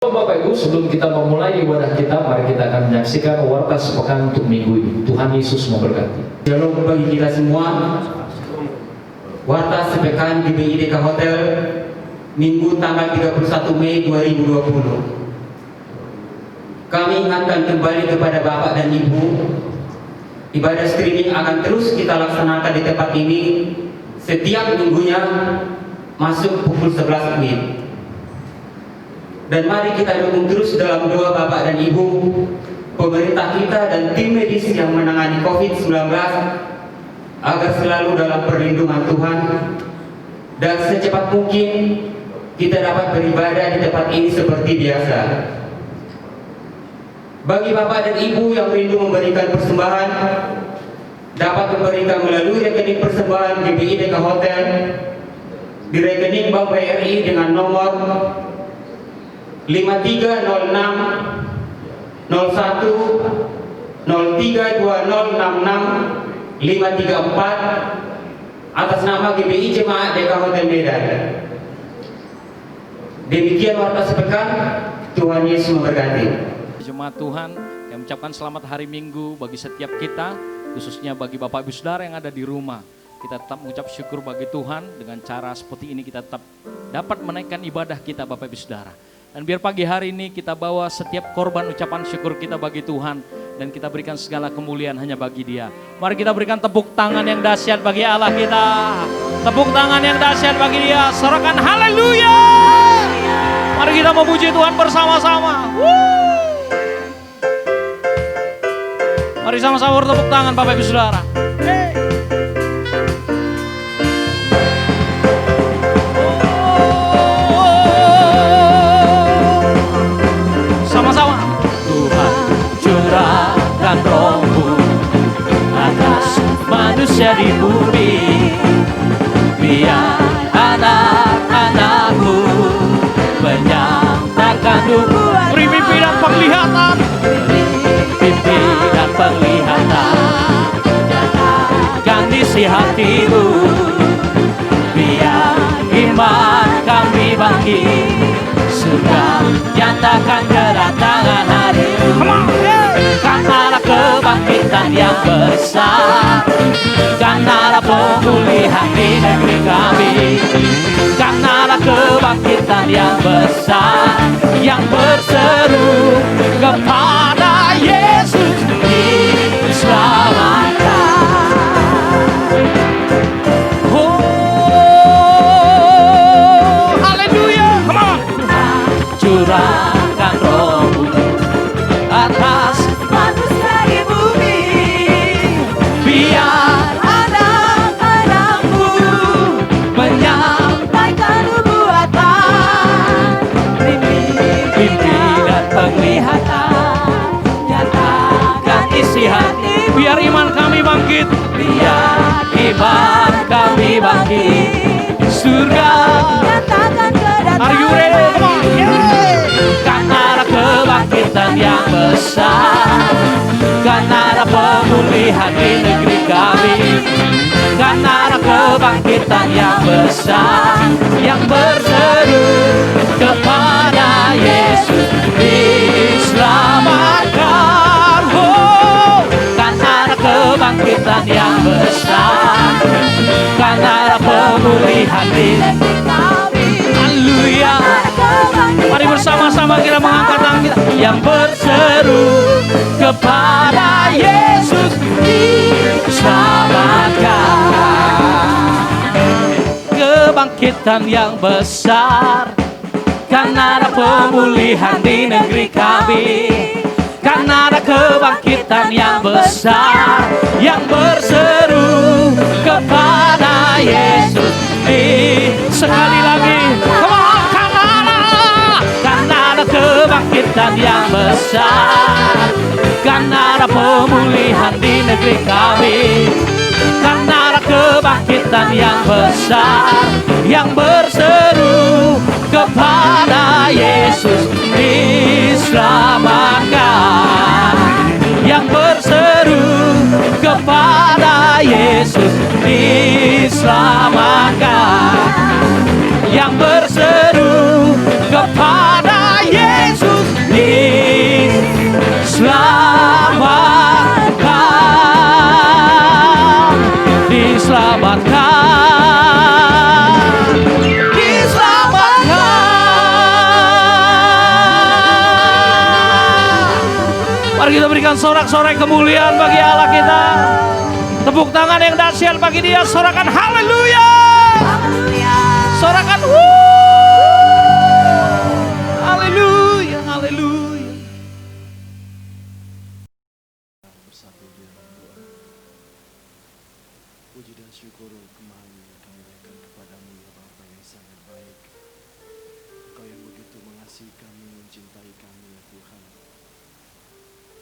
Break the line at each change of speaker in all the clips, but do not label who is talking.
Bapak Ibu, sebelum kita memulai ibadah kita, mari kita akan menyaksikan warta sepekan untuk minggu ini. Tuhan Yesus memberkati.
Shalom bagi kita semua. Warta sepekan di BIDK Hotel Minggu tanggal 31 Mei 2020. Kami ingatkan kembali kepada Bapak dan Ibu, ibadah streaming akan terus kita laksanakan di tempat ini setiap minggunya masuk pukul 11 WIB. Dan mari kita dukung terus dalam doa Bapak dan Ibu, pemerintah kita dan tim medis yang menangani COVID-19 agar selalu dalam perlindungan Tuhan dan secepat mungkin kita dapat beribadah di tempat ini seperti biasa. Bagi Bapak dan Ibu yang rindu memberikan persembahan, dapat memberikan melalui rekening persembahan di BIDK Hotel di rekening Bank BRI dengan nomor 5306 01 03 2066 534 atas nama GBI Jemaat DK Hotel Medan. Demikian warta sepekan. Tuhan Yesus memberkati.
Jemaat Tuhan, yang mengucapkan selamat hari Minggu bagi setiap kita, khususnya bagi Bapak Ibu Saudara yang ada di rumah. Kita tetap mengucap syukur bagi Tuhan dengan cara seperti ini kita tetap dapat menaikkan ibadah kita Bapak Ibu Saudara. Dan biar pagi hari ini kita bawa setiap korban ucapan syukur kita bagi Tuhan. Dan kita berikan segala kemuliaan hanya bagi Dia. Mari kita berikan tepuk tangan yang dahsyat bagi Allah kita. Tepuk tangan yang dahsyat bagi Dia. Sorakan haleluya. Mari kita memuji Tuhan bersama-sama. Mari sama-sama bertepuk tangan Bapak Ibu Saudara. Rohmu atas manusia di bumi, biar anak-anakmu menyatakan nubuat, beri mimpi dan penglihatan, mimpi dan penglihatan, nyatakan isi hatimu, biar iman kami bangkit, sudah nyatakan kedatangan harimu. Karena kebangkitan yang besar, karena pemulihan di negeri kami, karena kebangkitan yang besar, yang berseru kepada Yesus diselamatkan. Oh, haleluya, come on. Curahkan Rohmu atas manusia di bumi, biar anak-anakmu menyampaikan nubuatan, mimpi dan penglihatan, nyatakan isi hati, biar iman kami bangkit, biar iman kami bangkit, surga nyatakan kedatangan. Are you ready? Come on, yeah. Karena kebangkitan yang besar, karena pemulihan di negeri kami, karena kebangkitan yang besar, yang berseru kepada Yesus diselamatkan. Oh, karena kebangkitan yang besar, karena pemulihan di negeri kami. Haleluya. Mari bersama-sama kita mengangkat tangan kita yang berseru kepada Yesus diselamatkan. Kebangkitan yang besar, karena pemulihan di negeri kami, karena kebangkitan yang besar, yang berseru kepada Yesus. Sekali lagi, karena kebangkitan yang besar, karena pemulihan di negeri kami, karena kebangkitan yang besar, yang berseru kepada Yesus diselamatkan, yang berseru kepada Yesus diselamatkan, yang berseru kepada Yesus Mari kita berikan sorak-sorai kemuliaan bagi Allah kita. Tepuk tangan yang dahsyat bagi Dia. Sorakan haleluya. Sorakan haleluya, haleluya.
Bersatu di dalam doa. Puji dan syukur kembali kami berikan kepadamu ya Bapa yang sangat baik. Engkau yang begitu mengasihi kami, mencintai kami ya Tuhan.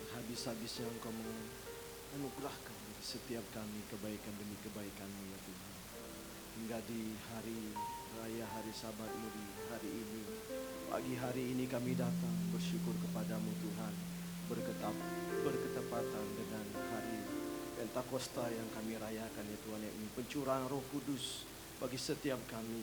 Habis-habisnya Engkau menganugerahkan bagi setiap kami kebaikan demi kebaikan-Mu ya Tuhan. Hingga di hari raya, hari Sabat-Mu di hari ini, pagi hari ini kami datang bersyukur kepadamu Tuhan, berketepatan dengan hari Pentakosta yang kami rayakan ya Tuhan, yang ini pencurahan Roh Kudus bagi setiap kami.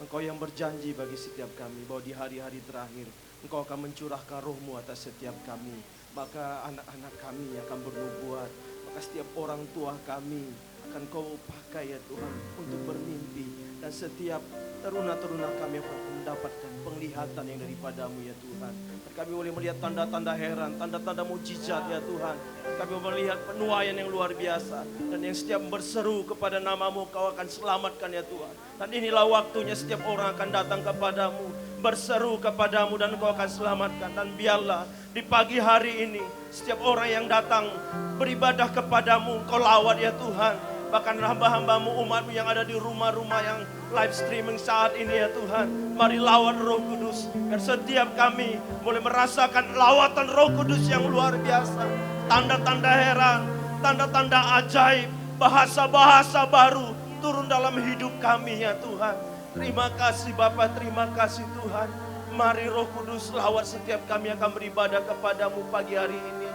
Engkau yang berjanji bagi setiap kami bahwa di hari-hari terakhir Engkau akan mencurahkan Roh-Mu atas setiap kami. Maka anak-anak kami akan bernubuat, maka setiap orang tua kami akan Kau pakai ya Tuhan untuk bermimpi, dan setiap teruna-teruna kami akan mendapatkan penglihatan yang daripada-Mu ya Tuhan. Dan kami boleh melihat tanda-tanda heran, tanda-tanda mujizat ya Tuhan. Kami melihat penuaian yang luar biasa, dan yang setiap berseru kepada nama-Mu Kau akan selamatkan ya Tuhan. Dan inilah waktunya setiap orang akan datang kepadamu, berseru kepadamu, dan Kau akan selamatkan. Dan biarlah di pagi hari ini setiap orang yang datang beribadah kepadamu Kau lawat ya Tuhan. Bahkan hamba-hambamu, umatmu yang ada di rumah-rumah yang live streaming saat ini ya Tuhan. Mari lawat Roh Kudus, biar setiap kami boleh merasakan lawatan Roh Kudus yang luar biasa. Tanda-tanda heran, tanda-tanda ajaib, bahasa-bahasa baru turun dalam hidup kami ya Tuhan. Terima kasih Bapa, terima kasih Tuhan. Mari Roh Kudus lawat setiap kami akan beribadah kepadamu pagi hari ini.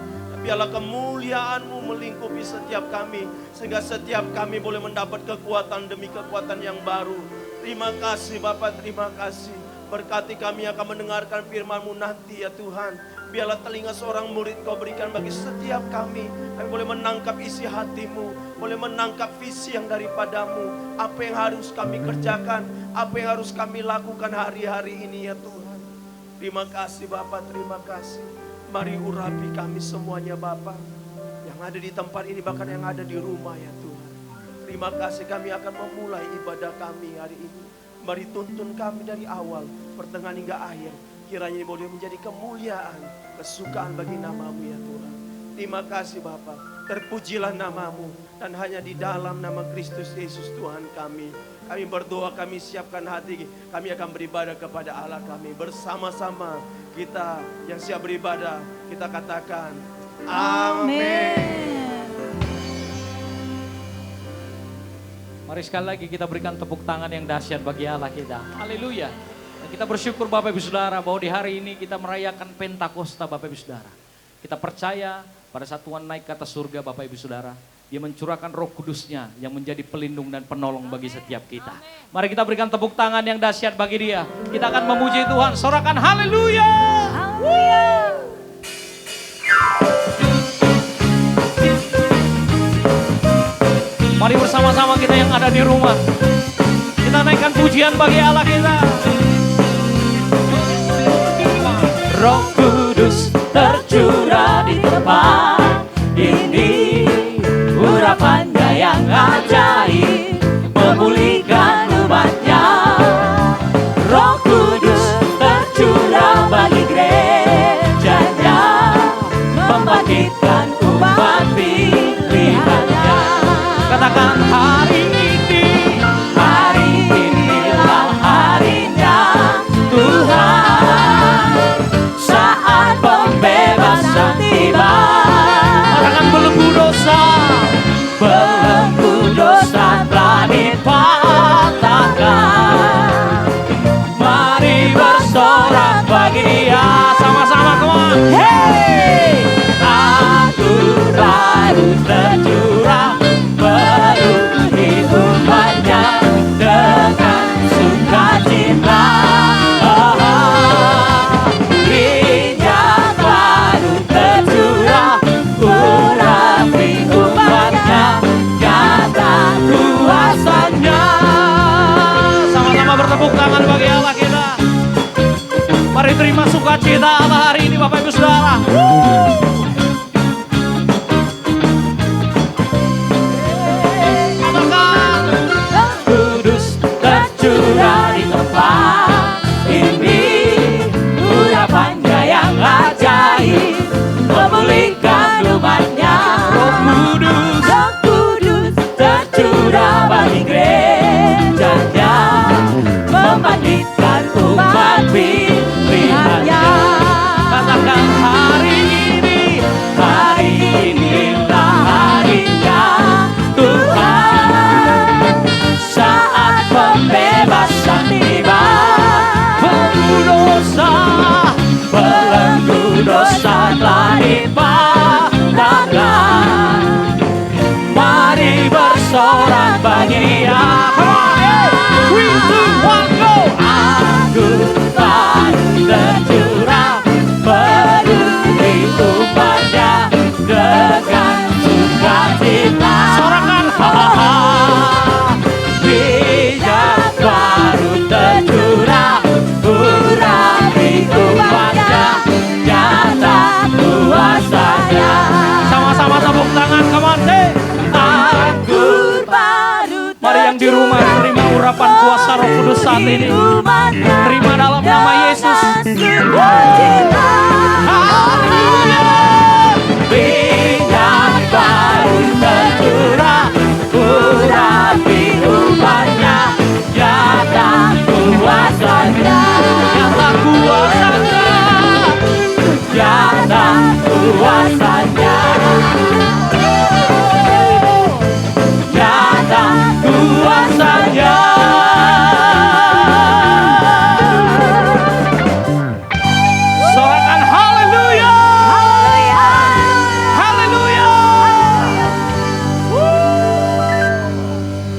Biarlah kemuliaan-Mu melingkupi setiap kami, sehingga setiap kami boleh mendapat kekuatan demi kekuatan yang baru. Terima kasih Bapa, terima kasih. Berkati kami akan mendengarkan firman-Mu nanti ya Tuhan. Biarlah telinga seorang murid Kau berikan bagi setiap kami. Kami boleh menangkap isi hati-Mu, boleh menangkap visi yang daripada-Mu. Apa yang harus kami kerjakan, apa yang harus kami lakukan hari-hari ini ya Tuhan. Terima kasih Bapa, terima kasih. Mari urapi kami semuanya Bapa, yang ada di tempat ini, bahkan yang ada di rumah ya Tuhan. Terima kasih, kami akan memulai ibadah kami hari ini. Mari tuntun kami dari awal, pertengahan hingga akhir. Kiranya ini boleh menjadi kemuliaan, kesukaan bagi nama-Mu ya Tuhan. Terima kasih Bapa, terpujilah nama-Mu, dan hanya di dalam nama Kristus Yesus Tuhan kami berdoa, kami siapkan hati, kami akan beribadah kepada Allah kami. Bersama-sama kita yang siap beribadah, kita katakan amin.
Mari sekali lagi kita berikan tepuk tangan yang dahsyat bagi Allah kita. Haleluya. Dan kita bersyukur Bapak Ibu Saudara bahwa di hari ini kita merayakan Pentakosta Bapak Ibu Saudara. Kita percaya pada saat Tuhan naik ke atas surga Bapak Ibu Saudara, Dia mencurahkan Roh Kudusnya yang menjadi pelindung dan penolong bagi setiap kita. Mari kita berikan tepuk tangan yang dahsyat bagi Dia. Kita akan memuji Tuhan, sorakan haleluya. Haleluya. Mari bersama-sama kita yang ada di rumah, kita naikkan pujian bagi Allah kita. Roh Kudus tercurah di tempat ini, urapannya yang ajaib memulihkan umatnya. Roh Kudus tercurah bagi gerejanya, membangkitkan umat pilihannya. Katakan hari inilah harinya Tuhan, saat pembebasan tiba. Katakan belenggu dosa telah dipatahkan. Mari bersorak bagi Dia, sama-sama kawan. Hey, anugerah tercurah penuhi umatnya dengan sukacita. Minyak baru tercurah urapi umatnya, nyata kuasanya. Sama-sama bertepuk tangan bagi Allah kita. Mari terima sukacita Allah hari ini Bapak Ibu Saudara. dosa telah dipatahkan. Mari bersorak bahagia. Come on, 3, 2, 1, go. Aku baru tercurah peduli umatnya dengan sukacita. Sorakan, ha-ha-ha. Minyak baru tercurah, urapi umatnya, nyata kuasanya. Sama-sama tepuk tangan, come on, say. Anggur baru tercurah. Mari yang di rumah terima urapan kuasa Roh Kudus saat ini. Terima dalam nama Yesus. Haleluya. Minyak baru tercurah, urapi umatnya, nyata kuasanya, nyata kuasanya, nyata kuasanya, nyata kuasanya. Sorakan haleluya. Haleluya.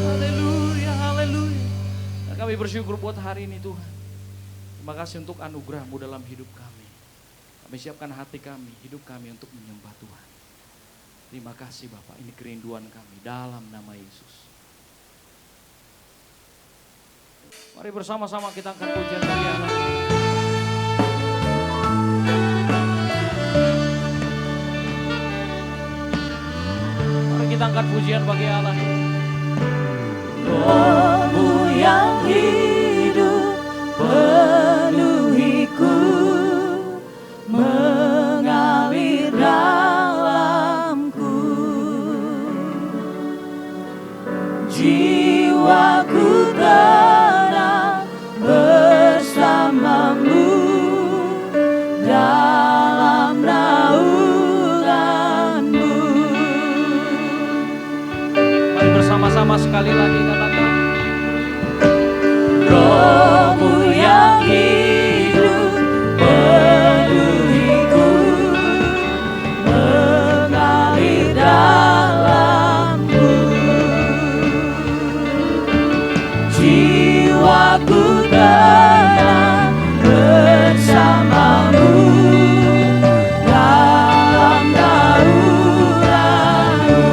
Haleluya, haleluya. Dan kami bersyukur buat hari ini Tuhan. Terima kasih untuk anugerah-Mu dalam hidup kami. Kami siapkan hati kami, hidup kami untuk menyembah Tuhan. Terima kasih Bapak, ini kerinduan kami dalam nama Yesus. Mari bersama-sama kita angkat pujian bagi Allah. Mari kita angkat pujian bagi Allah. Roh-Mu yang hidup penuhiku, mengalir dalamku, jiwaku tenang bersamamu dalam naunganmu. Mari bersama-sama sekali lagi katakan. Roh-Mu yang hidup penuhiku, mengalir dalamku, jiwaku tenang bersamamu dalam naunganmu.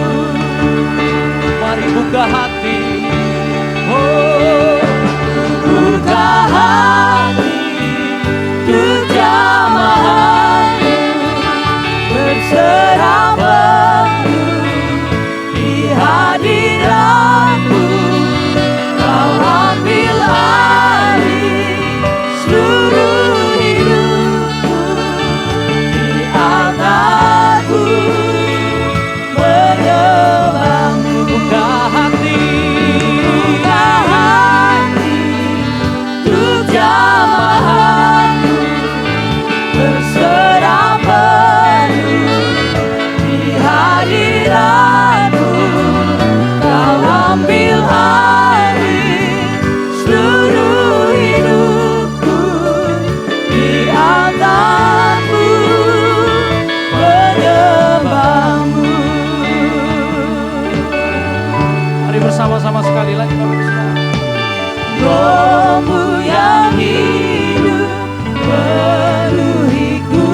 Mari buka hati, oh buka hati untuk jamaah-Mu, berserah penuh di hadirat-Mu. Kau ambil alih seluruh hidupku, di altar-Ku menyembah-Mu. Buka hati untuk jamaah-Mu, berserah penuh di hadirat-Mu. Kau ambil alih seluruh hidupku, di altar-Mu menyembah-Mu. Mari bersama-sama sekali lagi Bapak Ibu Saudara. Roh-Mu yang hidup penuhiku,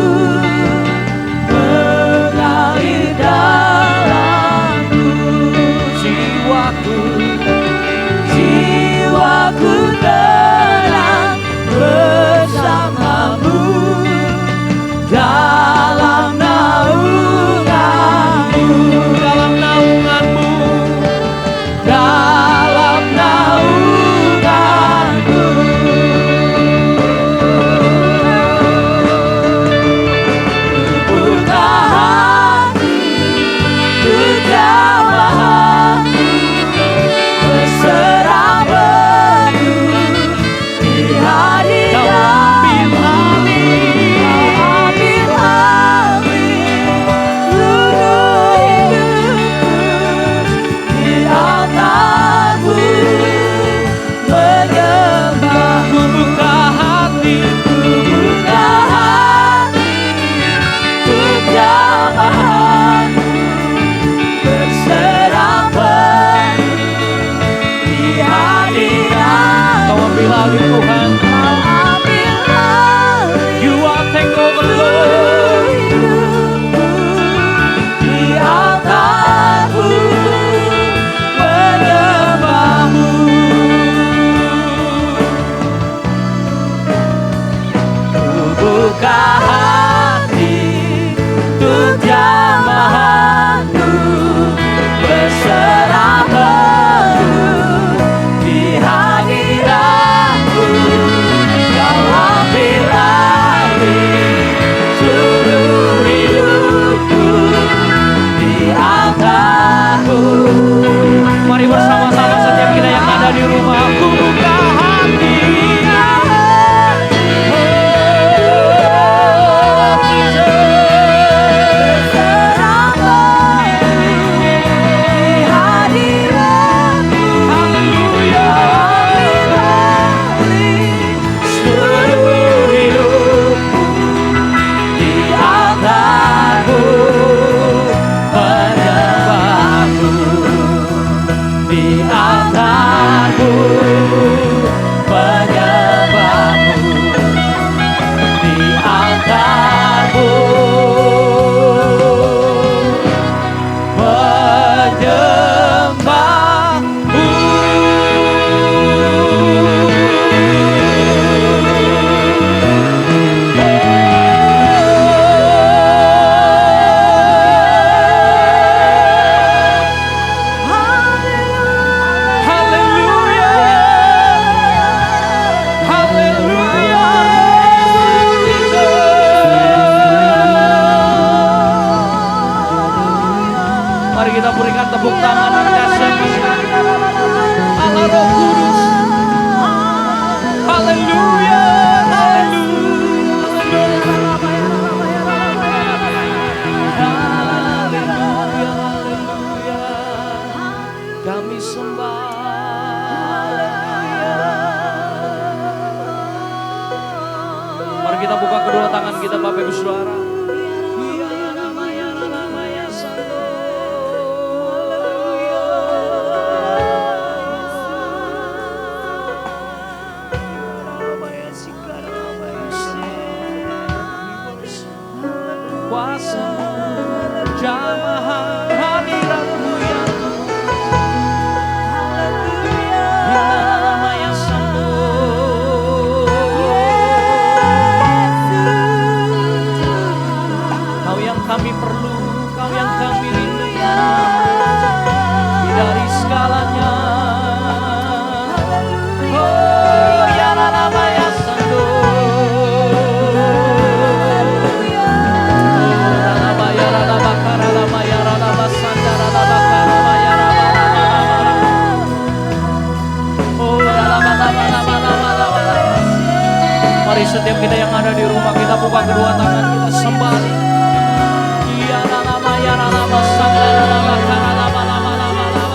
tepuk tangan dan kasih Allah Roh Kudus. Haleluya, haleluya. Kami sembah. Mari kita buka kedua tangan kita Bapak Ibu Saudara. Kuasa jamaah hadirat-Mu ya Kau yang kami perlu, Kau yang kami rindukan dari segalanya. Oh ya nama ya Santo. Mari setiap kita yang ada di rumah kita buka kedua tangan kita sembah. Ya nama ya nama Santa nama kana nama nama nama nama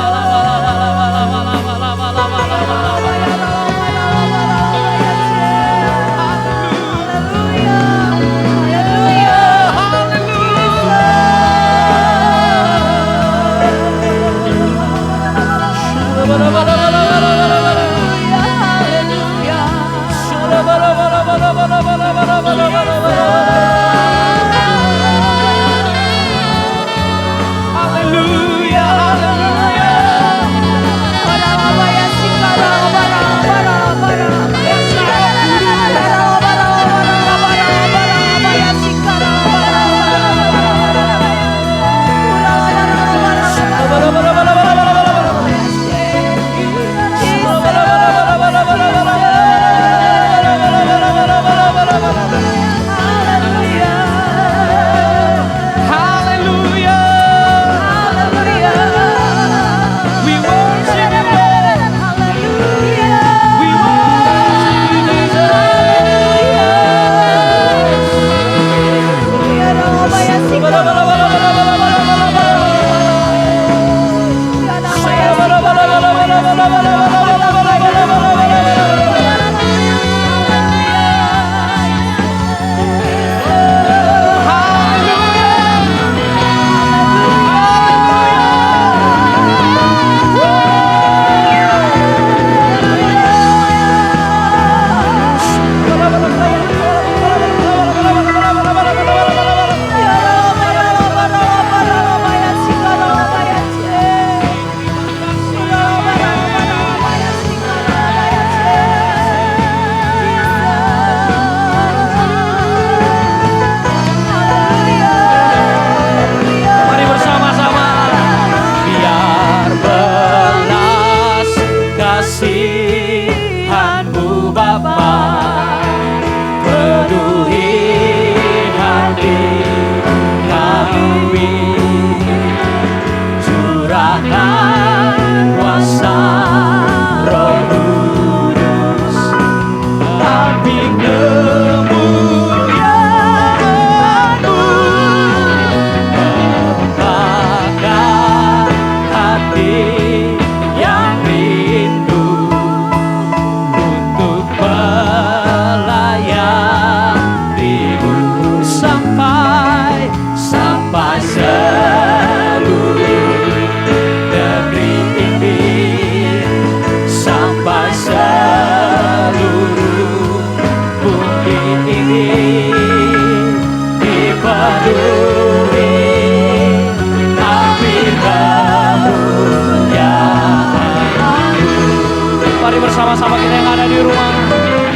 bersama-sama kita yang ada di rumah.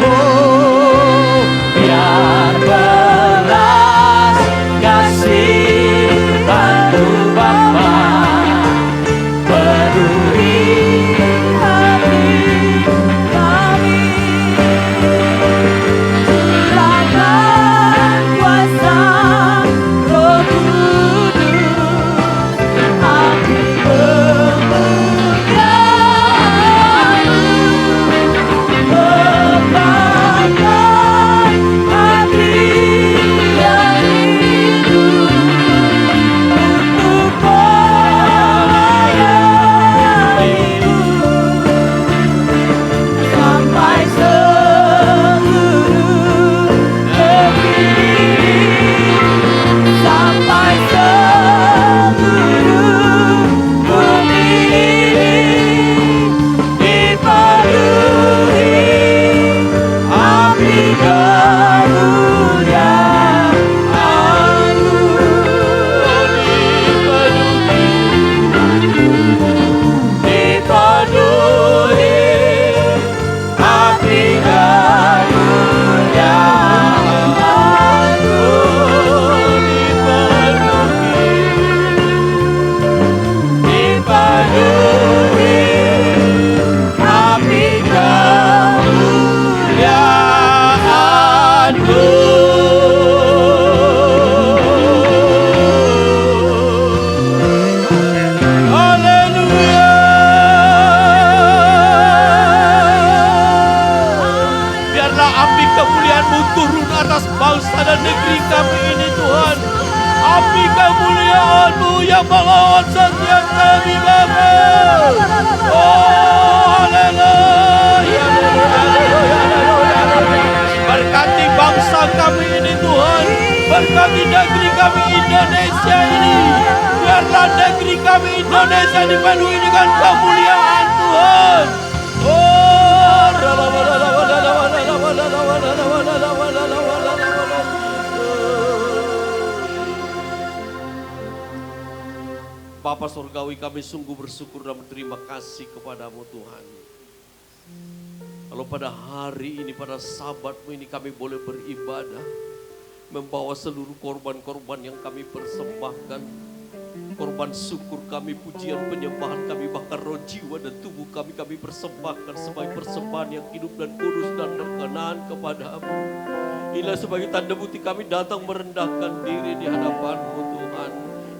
Oh, biar belas kasihan-Mu Bapa peduli hati kami, curahkan kuasa Roh Kudus, api
ini Tuhan. Api kemuliaan-Mu yang melawan setiap kami Bapa. Oh haleluya. Berkati bangsa kami ini Tuhan. Berkati negeri kami Indonesia ini. Biarlah negeri kami Indonesia dipenuhi dengan kemuliaan Tuhan. Oh, Bapa Surgawi, kami sungguh bersyukur dan berterima kasih kepadamu Tuhan. Kalau pada hari ini, pada Sabat-Mu ini kami boleh beribadah, membawa seluruh korban-korban yang kami persembahkan, korban syukur kami, pujian penyembahan kami, bahkan roh, jiwa dan tubuh kami persembahkan sebagai persembahan yang hidup dan kudus dan berkenan kepadamu. Inilah sebagai tanda bukti kami datang merendahkan diri di hadapan-Mu Tuhan.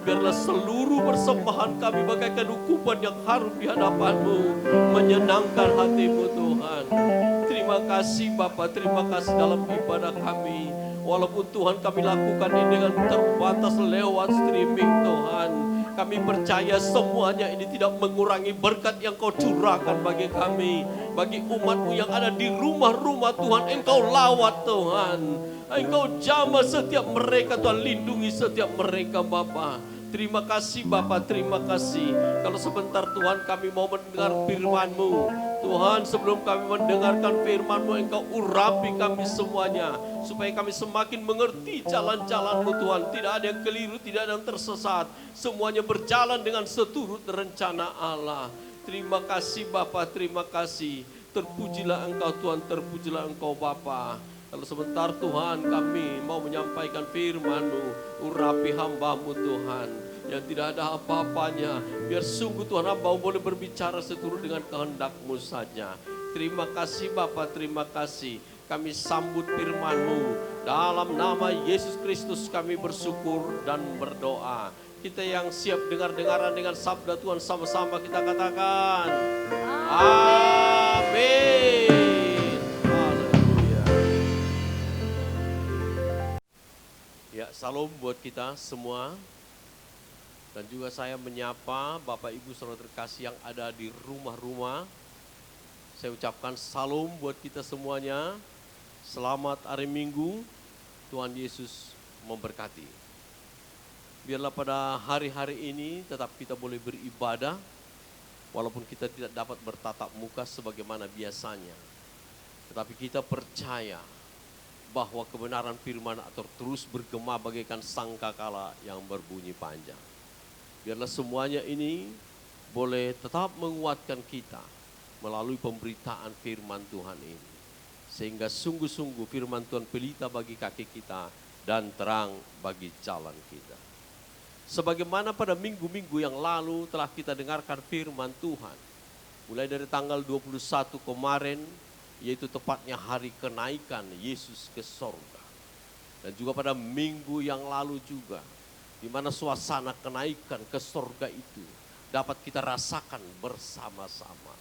Biarlah seluruh persembahan kami bagaikan hukuman yang harum di hadapan-Mu, menyenangkan hati-Mu Tuhan. Terima kasih Bapa, terima kasih dalam ibadah kami. Walaupun Tuhan kami lakukan ini dengan terbatas lewat streaming Tuhan, kami percaya semuanya ini tidak mengurangi berkat yang Kau curahkan bagi kami, bagi umat-Mu yang ada di rumah-rumah Tuhan. Engkau lawat Tuhan, Engkau jamah setiap mereka Tuhan, lindungi setiap mereka Bapa. Terima kasih Bapa, terima kasih. Kalau sebentar Tuhan kami mau mendengar firman-Mu. Tuhan, sebelum kami mendengarkan firman-Mu, Engkau urapi kami semuanya, supaya kami semakin mengerti jalan-jalan-Mu Tuhan. Tidak ada yang keliru, tidak ada yang tersesat. Semuanya berjalan dengan seturut rencana Allah. Terima kasih Bapa, terima kasih. Terpujilah Engkau Tuhan, terpujilah Engkau Bapa. Kalau sebentar Tuhan kami mau menyampaikan firman-Mu, urapi hamba-Mu Tuhan, yang tidak ada apa-apanya. Biar sungguh Tuhan hamba boleh berbicara seturut dengan kehendak-Mu saja. Terima kasih Bapa, terima kasih. Kami sambut firman-Mu. Dalam nama Yesus Kristus kami bersyukur dan berdoa. Kita yang siap dengar-dengaran dengan sabda Tuhan sama-sama kita katakan. Amin. Ya, salam buat kita semua. Dan juga saya menyapa Bapak Ibu Saudara terkasih yang ada di rumah-rumah. Saya ucapkan salam buat kita semuanya. Selamat hari Minggu. Tuhan Yesus memberkati. Biarlah pada hari-hari ini tetap kita boleh beribadah, walaupun kita tidak dapat bertatap muka sebagaimana biasanya. Tetapi kita percaya bahwa kebenaran firman atau terus bergema bagaikan sangkakala yang berbunyi panjang. Biarlah semuanya ini boleh tetap menguatkan kita melalui pemberitaan firman Tuhan ini. Sehingga sungguh-sungguh firman Tuhan pelita bagi kaki kita dan terang bagi jalan kita. Sebagaimana pada minggu-minggu yang lalu telah kita dengarkan firman Tuhan. Mulai dari tanggal 21 kemarin, yaitu tepatnya hari kenaikan Yesus ke sorga. Dan juga pada minggu yang lalu juga, di mana suasana kenaikan ke sorga itu dapat kita rasakan bersama-sama.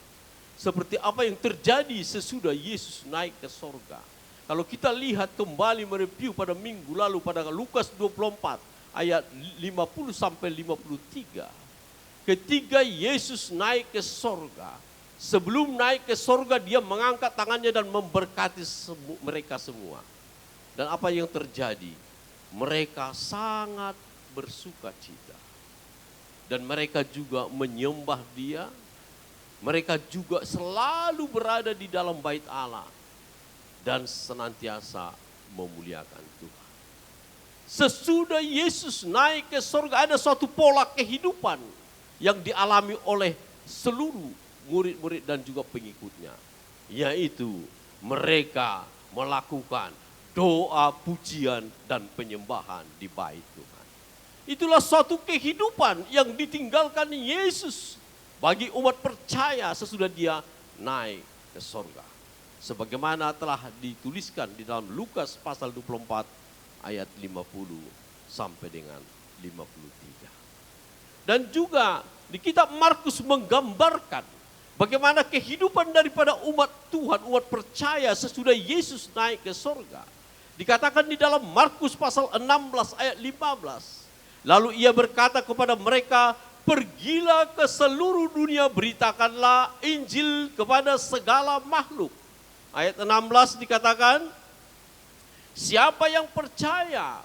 Seperti apa yang terjadi sesudah Yesus naik ke sorga. Kalau kita lihat kembali mereview pada minggu lalu pada Lukas 24 ayat 50 sampai 53. Ketika Yesus naik ke sorga, sebelum naik ke sorga dia mengangkat tangannya dan memberkati mereka semua. Dan apa yang terjadi? Mereka sangat bersuka cita. Dan mereka juga menyembah dia. Mereka juga selalu berada di dalam bait Allah. Dan senantiasa memuliakan Tuhan. Sesudah Yesus naik ke sorga ada suatu pola kehidupan yang dialami oleh seluruh murid-murid dan juga pengikutnya. Yaitu mereka melakukan doa, pujian, dan penyembahan di bait Tuhan. Itulah suatu kehidupan yang ditinggalkan Yesus bagi umat percaya sesudah dia naik ke sorga. Sebagaimana telah dituliskan di dalam Lukas pasal 24 ayat 50 sampai dengan 53. Dan juga di kitab Markus menggambarkan bagaimana kehidupan daripada umat Tuhan, umat percaya sesudah Yesus naik ke sorga. Dikatakan di dalam Markus pasal 16 ayat 15. Lalu ia berkata kepada mereka, pergilah ke seluruh dunia, beritakanlah Injil kepada segala makhluk. Ayat 16 dikatakan, siapa yang percaya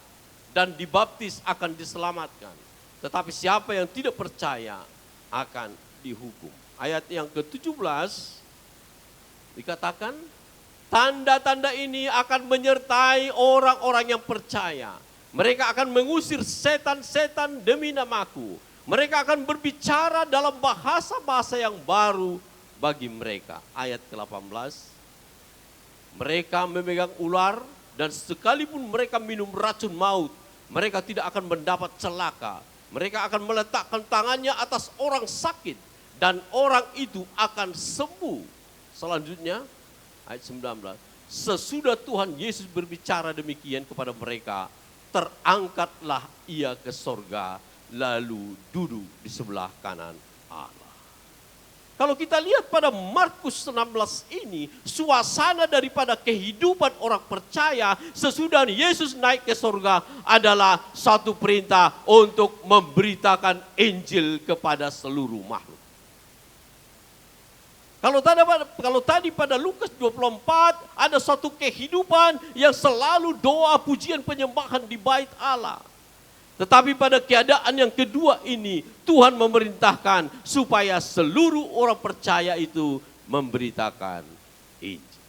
dan dibaptis akan diselamatkan. Tetapi siapa yang tidak percaya akan dihukum. Ayat yang ke-17 dikatakan, tanda-tanda ini akan menyertai orang-orang yang percaya. Mereka akan mengusir setan-setan demi namaku. Mereka akan berbicara dalam bahasa-bahasa yang baru bagi mereka. Ayat ke-18, mereka memegang ular dan sekalipun mereka minum racun maut, mereka tidak akan mendapat celaka. Mereka akan meletakkan tangannya atas orang sakit dan orang itu akan sembuh. Selanjutnya ayat 19, sesudah Tuhan Yesus berbicara demikian kepada mereka, terangkatlah ia ke sorga, lalu duduk di sebelah kanan Allah. Kalau kita lihat pada Markus 16 ini, suasana daripada kehidupan orang percaya sesudah Yesus naik ke sorga adalah satu perintah untuk memberitakan Injil kepada seluruh makhluk. Kalau tadi pada Lukas 24 ada suatu kehidupan yang selalu doa, pujian, penyembahan di bait Allah. Tetapi pada keadaan yang kedua ini Tuhan memerintahkan supaya seluruh orang percaya itu memberitakan Injil.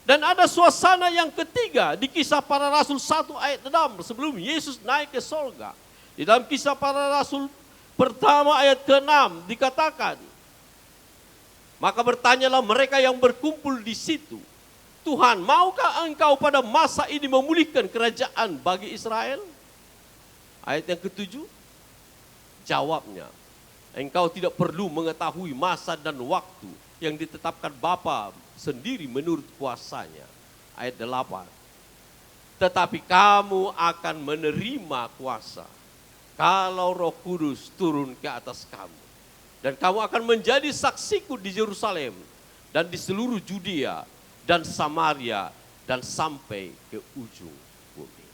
Dan ada suasana yang ketiga di Kisah Para Rasul 1 ayat 6 sebelum Yesus naik ke sorga. Di dalam Kisah Para Rasul pertama ayat ke-6 dikatakan, maka bertanyalah mereka yang berkumpul di situ, Tuhan, maukah engkau pada masa ini memulihkan kerajaan bagi Israel? Ayat yang ke-7, jawabnya, engkau tidak perlu mengetahui masa dan waktu yang ditetapkan Bapa sendiri menurut kuasanya. Ayat 8, tetapi kamu akan menerima kuasa kalau Roh Kudus turun ke atas kamu. Dan kamu akan menjadi saksiku di Yerusalem dan di seluruh Judea dan Samaria dan sampai ke ujung bumi.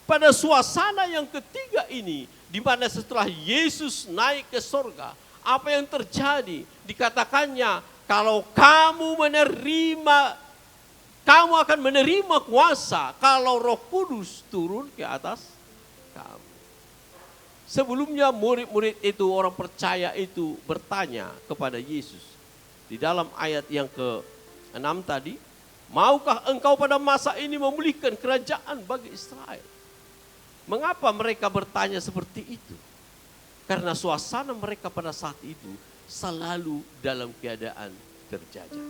Pada suasana yang ketiga ini, di mana setelah Yesus naik ke sorga, apa yang terjadi? Dikatakannya, kalau kamu akan menerima kuasa kalau Roh Kudus turun ke atas kamu. Sebelumnya murid-murid itu, orang percaya itu bertanya kepada Yesus. Di dalam ayat yang ke-6 tadi, maukah engkau pada masa ini memulihkan kerajaan bagi Israel? Mengapa mereka bertanya seperti itu? Karena suasana mereka pada saat itu selalu dalam keadaan terjajah.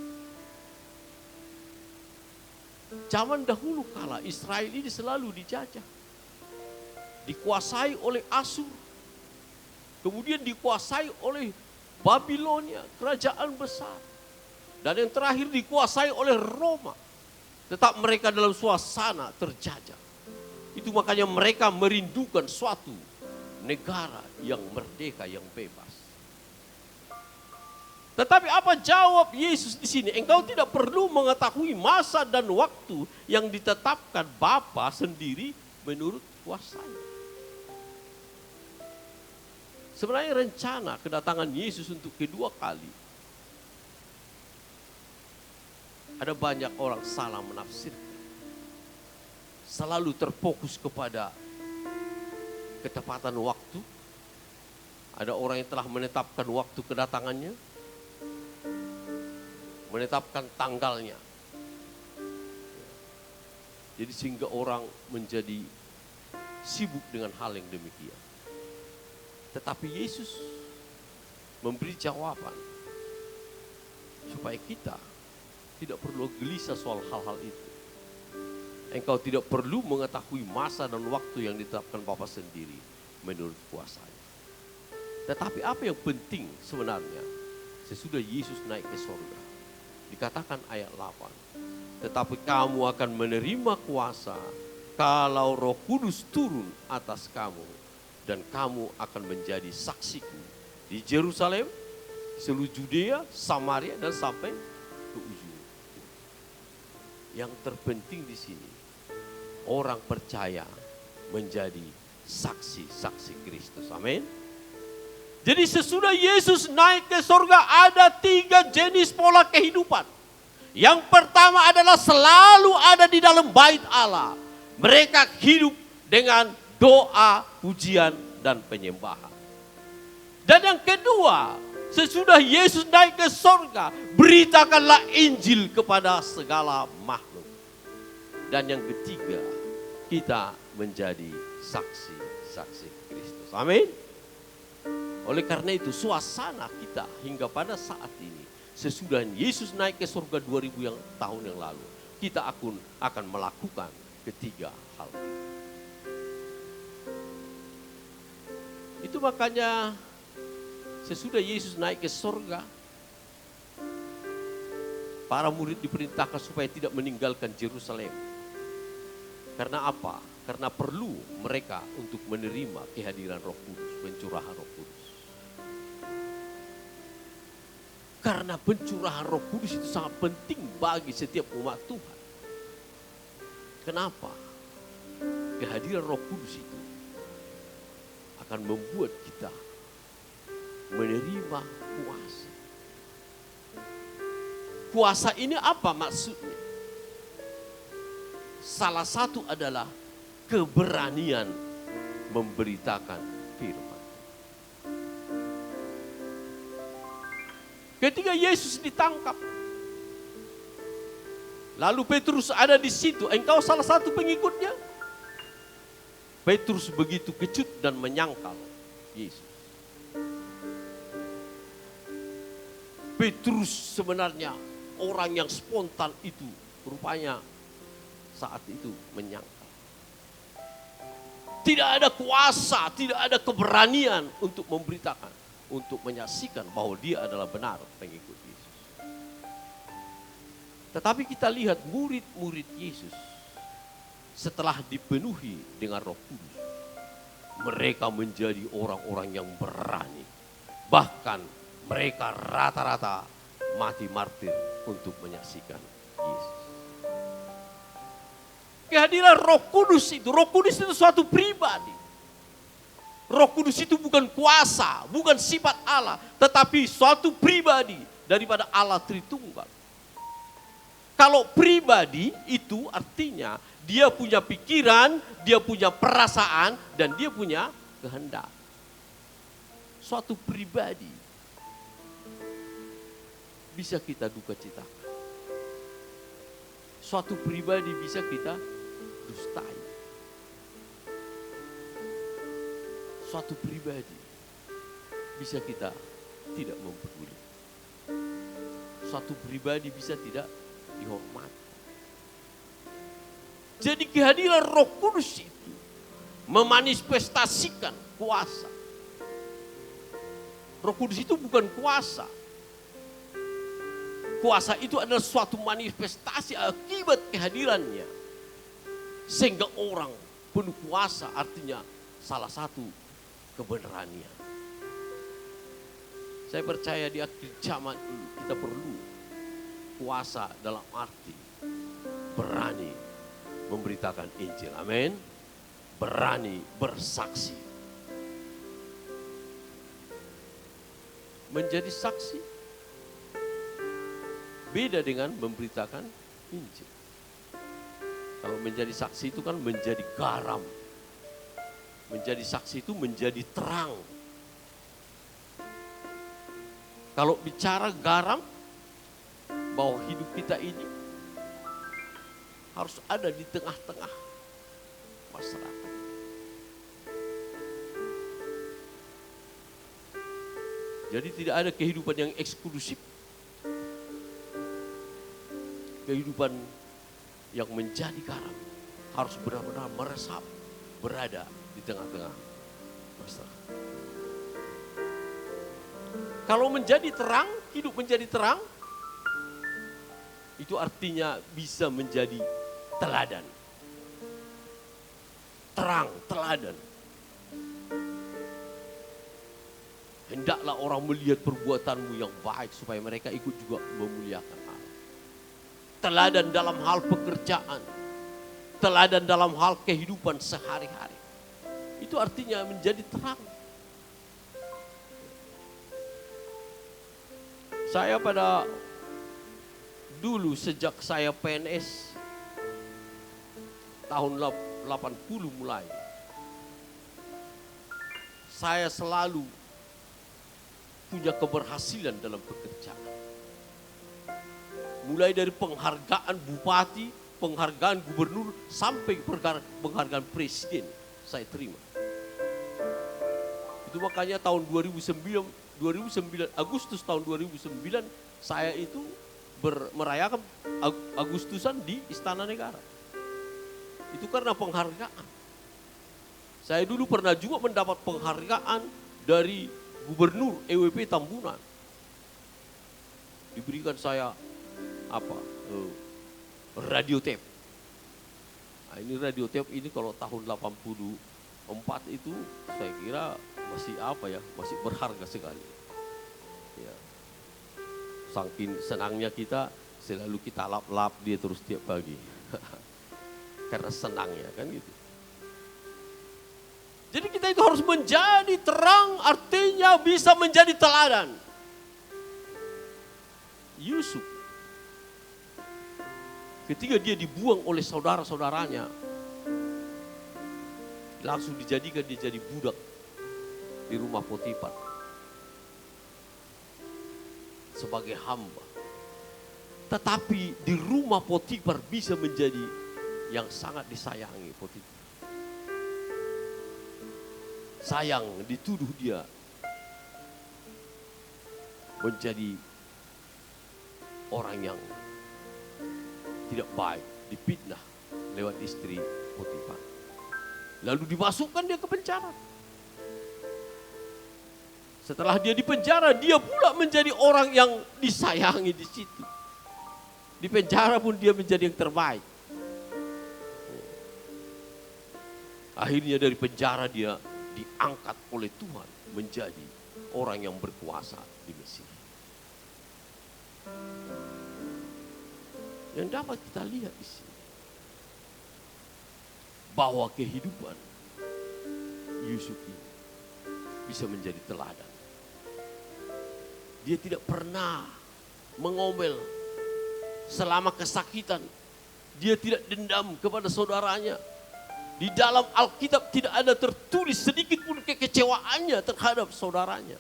Zaman dahulu kala Israel ini selalu dijajah. Dikuasai oleh Asur, kemudian dikuasai oleh Babilonia, kerajaan besar. Dan yang terakhir dikuasai oleh Roma. Tetap mereka dalam suasana terjajah. Itu makanya mereka merindukan suatu negara yang merdeka, yang bebas. Tetapi apa jawab Yesus di sini? Engkau tidak perlu mengetahui masa dan waktu yang ditetapkan Bapa sendiri menurut kuasanya. Sebenarnya rencana kedatangan Yesus untuk kedua kali, ada banyak orang salah menafsirkan. Selalu terfokus kepada ketepatan waktu. Ada orang yang telah menetapkan waktu kedatangannya, menetapkan tanggalnya. Jadi sehingga orang menjadi sibuk dengan hal yang demikian. Tetapi Yesus memberi jawaban supaya kita tidak perlu gelisah soal hal-hal itu. Engkau tidak perlu mengetahui masa dan waktu yang ditetapkan Bapa sendiri menurut kuasanya. Tetapi apa yang penting sebenarnya sesudah Yesus naik ke sorga? Dikatakan ayat 8, tetapi kamu akan menerima kuasa kalau Roh Kudus turun atas kamu. Dan kamu akan menjadi saksiku di Yerusalem, seluruh Judea, Samaria, dan sampai ke ujung. Yang terpenting di sini, orang percaya menjadi saksi-saksi Kristus. Amin. Jadi sesudah Yesus naik ke surga, ada 3 jenis pola kehidupan. Yang pertama adalah selalu ada di dalam bait Allah. Mereka hidup dengan doa, pujian, dan penyembahan. Dan yang kedua, sesudah Yesus naik ke surga, beritakanlah Injil kepada segala makhluk. Dan yang ketiga, kita menjadi saksi-saksi Kristus. Amin. Oleh karena itu suasana kita hingga pada saat ini, sesudah Yesus naik ke surga 2000 tahun yang lalu, kita akan melakukan ketiga hal. Itu makanya sesudah Yesus naik ke surga, para murid diperintahkan supaya tidak meninggalkan Yerusalem. Karena apa? Karena perlu mereka untuk menerima kehadiran Roh Kudus, pencurahan Roh Kudus. Karena pencurahan Roh Kudus itu sangat penting bagi setiap umat Tuhan. Kenapa? Kehadiran Roh Kudus itu akan membuat kita menerima kuasa. Kuasa ini apa maksudnya? Salah satu adalah keberanian memberitakan firman. Ketika Yesus ditangkap, lalu Petrus ada di situ, engkau salah satu pengikutnya. Petrus begitu kecut dan menyangkal Yesus. Petrus sebenarnya orang yang spontan itu, rupanya saat itu menyangkal. Tidak ada kuasa, tidak ada keberanian untuk memberitakan, untuk menyaksikan bahwa dia adalah benar pengikut Yesus. Tetapi kita lihat murid-murid Yesus setelah dipenuhi dengan Roh Kudus, mereka menjadi orang-orang yang berani. Bahkan mereka rata-rata mati martir untuk menyaksikan Yesus. Kehadiran Roh Kudus itu suatu pribadi. Roh Kudus itu bukan kuasa, bukan sifat Allah, tetapi suatu pribadi daripada Allah Tritunggal. Kalau pribadi itu artinya dia punya pikiran, dia punya perasaan, dan dia punya kehendak. Suatu pribadi bisa kita duka citakan. Suatu pribadi bisa kita dustai. Suatu pribadi bisa kita tidak memperdulikan. Suatu pribadi bisa tidak dihormati. Jadi kehadiran Roh Kudus itu memanifestasikan kuasa. Roh Kudus itu bukan kuasa. Kuasa itu adalah suatu manifestasi akibat kehadirannya. Sehingga orang penuh kuasa artinya salah satu keberanian. Saya percaya di akhir zaman ini kita perlu kuasa dalam arti berani memberitakan Injil. Amin. Berani bersaksi. Menjadi saksi beda dengan memberitakan Injil. Kalau menjadi saksi itu kan menjadi garam. Menjadi saksi itu menjadi terang. Kalau bicara garam, bahwa hidup kita ini harus ada di tengah-tengah masyarakat. Jadi tidak ada kehidupan yang eksklusif. Kehidupan yang menjadi garam harus benar-benar meresap, berada di tengah-tengah masyarakat. Kalau menjadi terang, hidup menjadi terang, itu artinya bisa menjadi teladan. Terang, teladan. Hendaklah orang melihat perbuatanmu yang baik supaya mereka ikut juga memuliakan Allah. teladan dalam hal pekerjaan, teladan dalam hal kehidupan sehari-hari. Itu artinya menjadi terang. Saya pada dulu sejak saya PNS tahun 80 mulai, saya selalu punya keberhasilan dalam pekerjaan. Mulai dari penghargaan bupati, penghargaan gubernur, sampai penghargaan presiden saya terima. Itu makanya tahun 2009 Agustus tahun 2009 saya itu merayakan Agustusan di Istana Negara. Itu karena penghargaan. Saya dulu pernah juga mendapat penghargaan dari Gubernur EWP Tambunan. Diberikan saya radio tape. Nah, ini radio tape ini kalau tahun 84 itu saya kira masih berharga sekali. Ya. Saking senangnya kita, selalu kita lap-lap dia terus tiap pagi. Karena senangnya kan gitu. Jadi kita itu harus menjadi terang, artinya bisa menjadi teladan. Yusuf, ketika dia dibuang oleh saudara-saudaranya, langsung dijadikan dia jadi budak di rumah Potifar sebagai hamba. Tetapi di rumah Potifar bisa menjadi yang sangat disayangi Potifar. Sayang, dituduh dia menjadi orang yang tidak baik, difitnah lewat istri Potifar. Lalu dimasukkan dia ke penjara. Setelah dia di penjara, dia pula menjadi orang yang disayangi di situ. Di penjara pun dia menjadi yang terbaik. Akhirnya dari penjara dia diangkat oleh Tuhan menjadi orang yang berkuasa di Mesir. Yang dapat kita lihat di sini, bahwa kehidupan Yusuf ini bisa menjadi teladan. Dia tidak pernah mengomel selama kesakitan. Dia tidak dendam kepada saudaranya. Di dalam Alkitab tidak ada tertulis sedikit pun kekecewaannya terhadap saudaranya.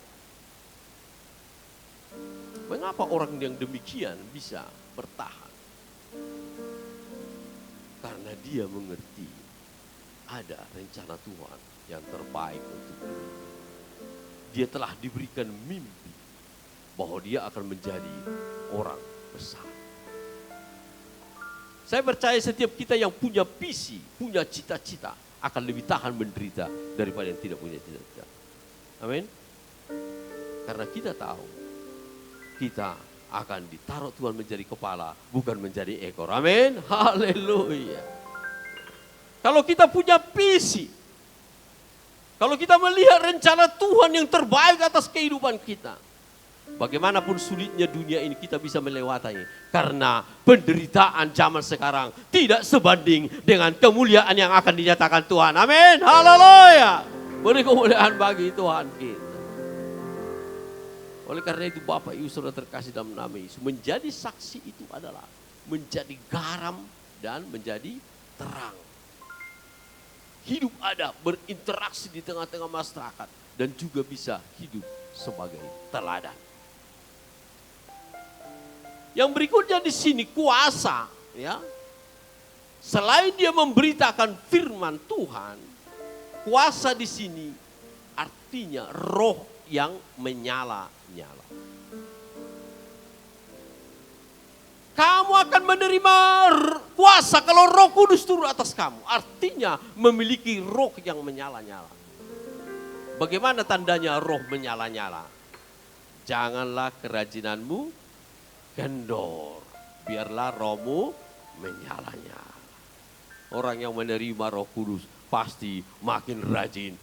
Mengapa orang yang demikian bisa bertahan? Karena dia mengerti ada rencana Tuhan yang terbaik untuk dia. Dia telah diberikan mimpi bahwa dia akan menjadi orang besar. Saya percaya setiap kita yang punya visi, punya cita-cita akan lebih tahan menderita daripada yang tidak punya cita-cita. Amin. Karena kita tahu kita akan ditaruh Tuhan menjadi kepala, bukan menjadi ekor. Amin. Haleluya. Kalau kita punya visi, kalau kita melihat rencana Tuhan yang terbaik atas kehidupan kita, bagaimanapun sulitnya dunia ini kita bisa melewatinya. Karena penderitaan zaman sekarang tidak sebanding dengan kemuliaan yang akan dinyatakan Tuhan. Amin. Haleluya. Beri kemuliaan bagi Tuhan kita. Oleh karena itu Bapak Ibu Saudara terkasih dalam nama Yesus, menjadi saksi itu adalah menjadi garam dan menjadi terang. Hidup ada, berinteraksi di tengah-tengah masyarakat dan juga bisa hidup sebagai teladan. Yang berikutnya di sini kuasa, ya. Selain dia memberitakan firman Tuhan, kuasa di sini artinya roh yang menyala-nyala. Kamu akan menerima kuasa kalau Roh Kudus turun atas kamu. Artinya memiliki roh yang menyala-nyala. Bagaimana tandanya roh menyala-nyala? Janganlah kerajinanmu kendor, biarlah rohmu menyala-nyala. Orang yang menerima Roh Kudus pasti makin rajin,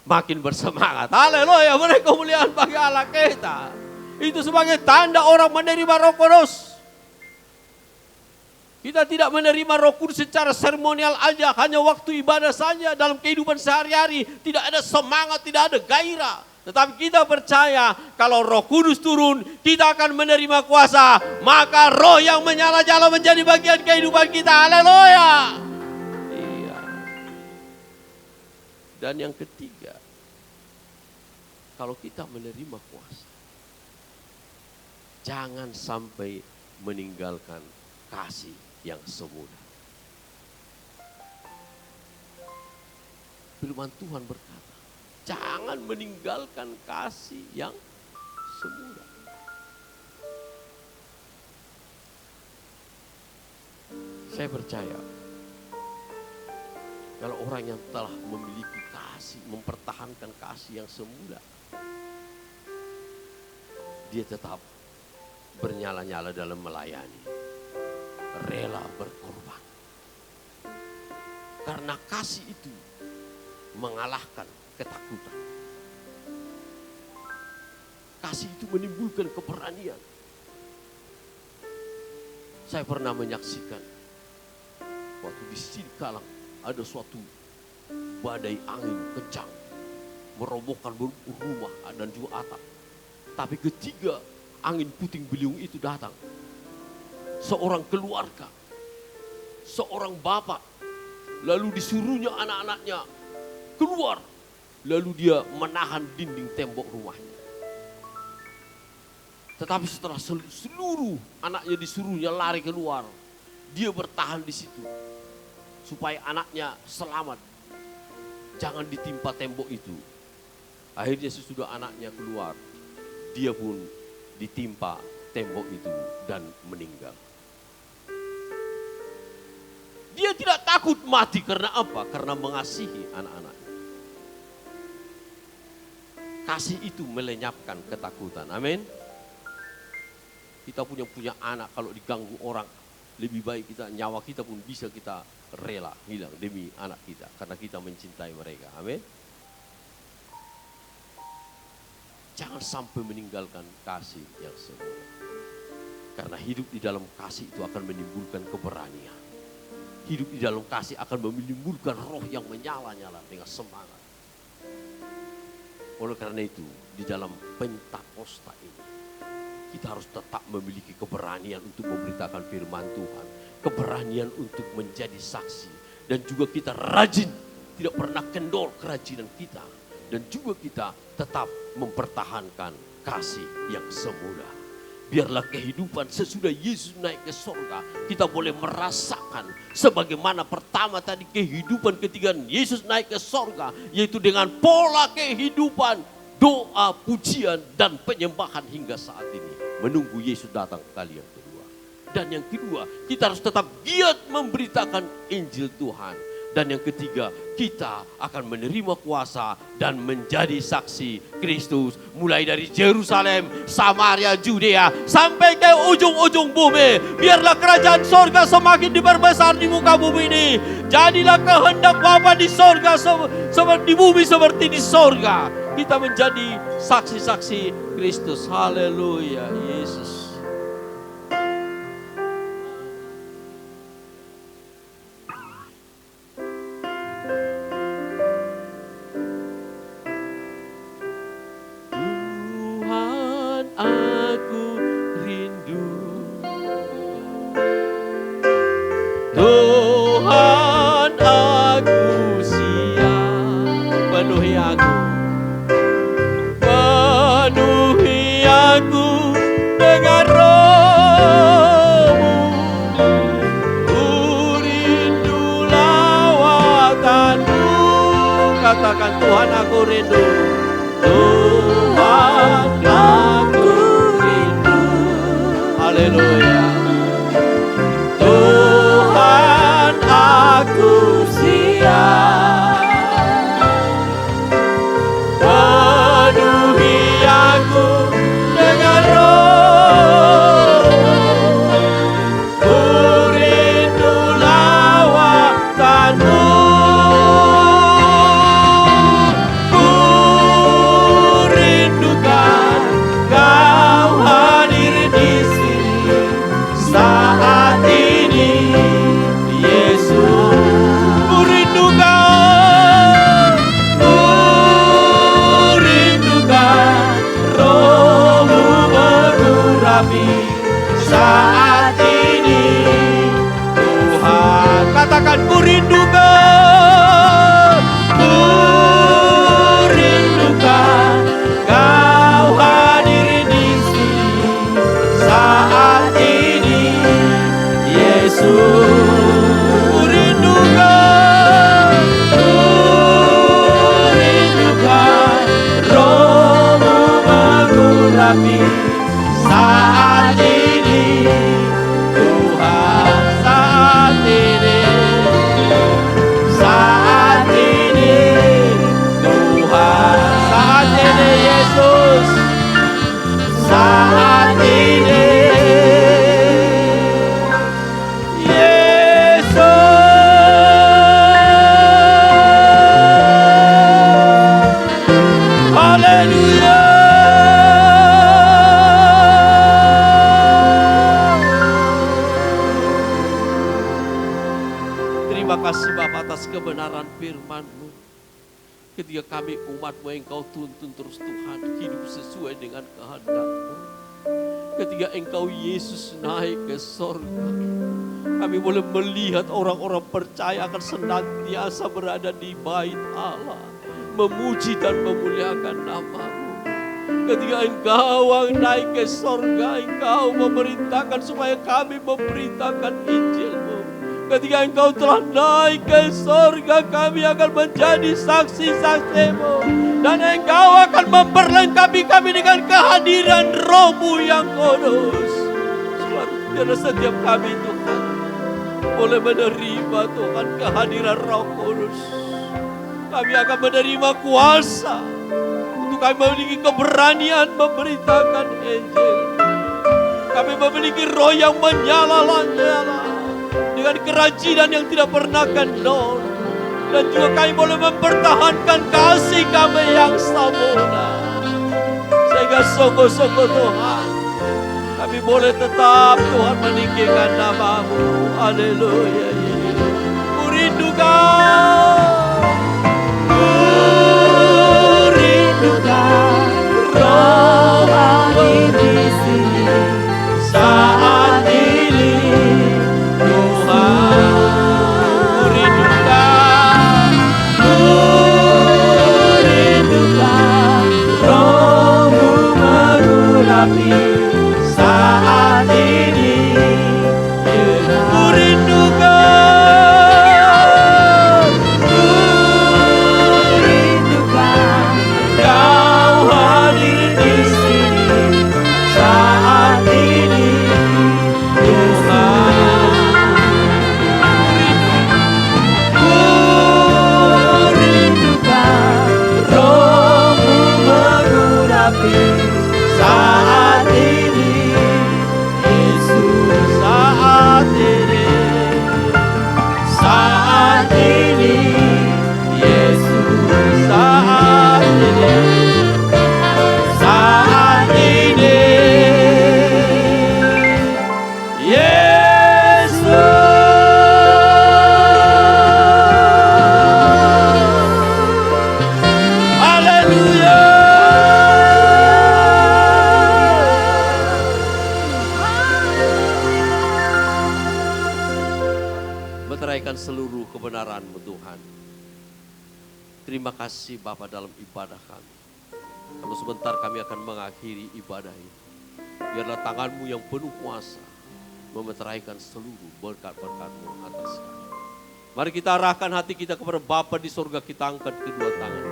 makin bersemangat. Haleluya, beri kemuliaan bagi Allah kita. Itu sebagai tanda orang menerima Roh Kudus. Kita tidak menerima Roh Kudus secara seremonial aja, hanya waktu ibadah saja. Dalam kehidupan sehari-hari tidak ada semangat, tidak ada gairah. Tetapi kita percaya kalau Roh Kudus turun, kita akan menerima kuasa. Maka roh yang menyala-nyala menjadi bagian kehidupan kita. Haleluya. Iya. Dan yang ketiga, kalau kita menerima kuasa, jangan sampai meninggalkan kasih yang semula. Firman Tuhan berkata, jangan meninggalkan kasih yang semula. Saya percaya, kalau orang yang telah memiliki kasih, mempertahankan kasih yang semula, dia tetap bernyala-nyala dalam melayani, rela berkorban. Karena kasih itu mengalahkan ketakutan. Kasih itu menimbulkan keberanian. Saya pernah menyaksikan waktu di Singkalang ada suatu badai angin kencang merobohkan rumah dan juga atap. Tapi ketika angin puting beliung itu datang, seorang keluarga, seorang bapak, lalu disuruhnya anak-anaknya keluar, lalu dia menahan dinding tembok rumahnya. Tetapi setelah seluruh anaknya disuruhnya lari keluar, dia bertahan di situ supaya anaknya selamat, jangan ditimpa tembok itu. Akhirnya sesudah anaknya keluar, dia pun ditimpa tembok itu dan meninggal. Dia tidak takut mati karena apa? Karena mengasihi anak-anaknya. Kasih itu melenyapkan ketakutan. Amin. Kita punya anak, kalau diganggu orang, lebih baik kita, nyawa kita pun bisa kita rela hilang demi anak kita. Karena kita mencintai mereka. Amin. Jangan sampai meninggalkan kasih yang semula. Karena hidup di dalam kasih itu akan menimbulkan keberanian. Hidup di dalam kasih akan menimbulkan roh yang menyala-nyala dengan semangat. Oleh karena itu, di dalam Pentakosta ini, kita harus tetap memiliki keberanian untuk memberitakan firman Tuhan. Keberanian untuk menjadi saksi. Dan juga kita rajin, tidak pernah kendor kerajinan kita. Dan juga kita tetap mempertahankan kasih yang semula. Biarlah kehidupan sesudah Yesus naik ke sorga, kita boleh merasakan sebagaimana pertama tadi kehidupan ketika Yesus naik ke sorga, yaitu dengan pola kehidupan, doa, pujian, dan penyembahan hingga saat ini. Menunggu Yesus datang kali yang kedua. Dan yang kedua, kita harus tetap giat memberitakan Injil Tuhan. Dan yang ketiga, kita akan menerima kuasa dan menjadi saksi Kristus. Mulai dari Yerusalem, Samaria, Judea, sampai ke ujung-ujung bumi. Biarlah kerajaan sorga semakin diperbesar di muka bumi ini. Jadilah kehendak Bapa di sorga, di bumi seperti di sorga. Kita menjadi saksi-saksi Kristus. Haleluya, Yesus. Tuhan aku siap, penuhi aku dengan Roh-Mu. Ku rindu lawatan-Mu, katakan Tuhan aku rindu. Tuhan aku rindu, haleluya. Tuhan aku siap, penuhi aku dengan Roh-Mu. Ku rindu lawatan-Mu, ku rindukan Ketika kami umat-Mu Engkau tuntun terus Tuhan, hidup sesuai dengan kehendak-Mu. Ketika Engkau Yesus naik ke sorga, kami boleh melihat orang-orang percaya akan senantiasa berada di bait Allah, memuji dan memuliakan nama-Mu. Ketika Engkau naik ke sorga, Engkau memerintahkan supaya kami memberitakan Injil-Mu. Ketika Engkau telah naik ke sorga, kami akan menjadi saksi-saksi-Mu. Dan Engkau akan memperlengkapi kami dengan kehadiran Roh-Mu yang kudus. Biarlah setiap kami Tuhan boleh menerima Tuhan kehadiran Roh Kudus. Kami akan menerima kuasa untuk kami memiliki keberanian memberitakan Injil. Kami memiliki roh yang menyala-nyala dengan kerajinan yang tidak pernah kendor. Dan juga kami boleh mempertahankan kasih kami yang sempurna. Sehingga sungguh-sungguh Tuhan, kami boleh tetap Tuhan meninggikan nama-Mu. Haleluya. Ku rindukan, Roh hadir di sini saat ini. Tuhan, ku rindukan Roh-Mu mengurapi saat ini. Ku rindukan Kau hadir di sini saat ini. Tuhan, ku rindukan Roh-Mu mengurapi saat ini. Yesus, saat ini, saat ini. Yesus, saat ini, saat ini. Yesus, haleluya. Meteraikan seluruh kebenaran-Mu Tuhan. Terima kasih Bapa dalam ibadah kami. Kalau sebentar kami akan mengakhiri ibadah ini. Biarlah tangan-Mu yang penuh kuasa memeteraikan seluruh berkat-berkat-Mu atas kami. Mari kita arahkan hati kita kepada Bapa di surga, kita angkat kedua tangan.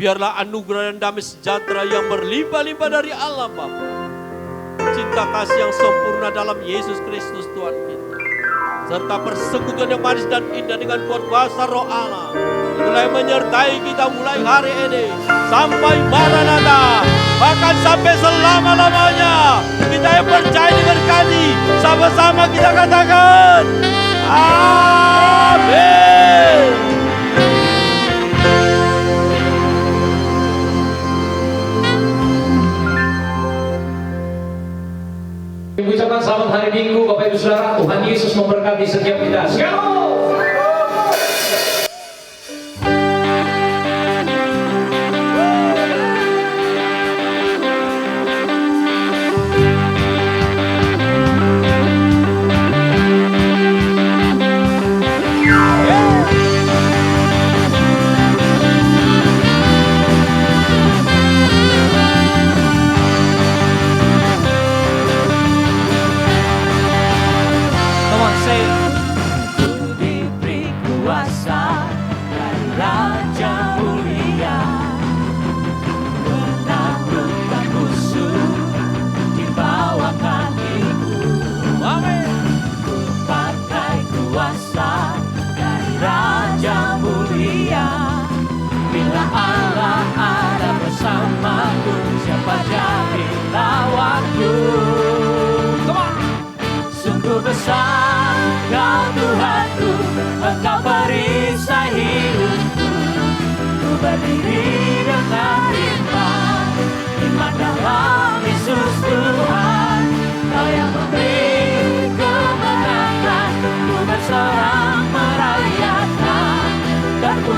Biarlah anugerah dan damai sejahtera yang berlimpah-limpah dari Allah Bapa, cinta kasih yang sempurna dalam Yesus Kristus Tuhan kita, serta persekutuan yang manis dan indah dengan kuat kuasa Roh Allah, mulai menyertai kita mulai hari ini sampai Maranatha, bahkan sampai selama-lamanya. Kita yang percaya dengan kami, sama-sama kita katakan amin.
Ucapkan selamat hari Minggu Bapak Ibu Saudara. Tuhan Yesus memberkati setiap kita. Shalom.
Besar Kau Tuhanku, Engkau perisai hidupku. Ku berdiri dengan iman dalam Yesus Tuhan. Kau yang memberi kemenangan, ku bersorak merayakan dan ku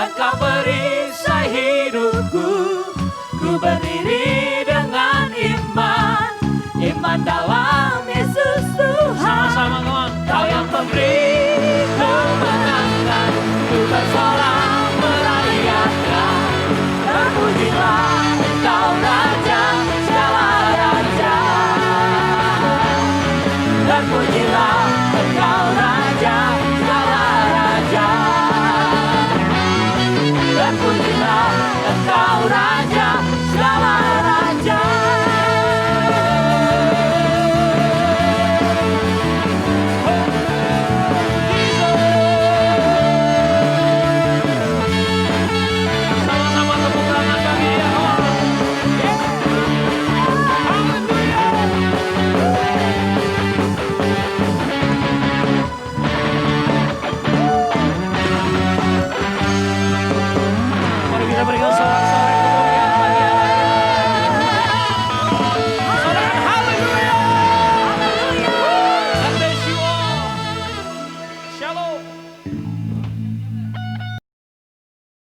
Engkau perisai hidupku. Ku berdiri dengan iman, iman dalam Yesus Tuhan.
Sama-sama kawan.
Kau yang memberi kemenangan, ku bersorak merayakan. Terpujilah Engkau Raja segala raja. Terpujilah Engkau Raja segala raja. Terpujilah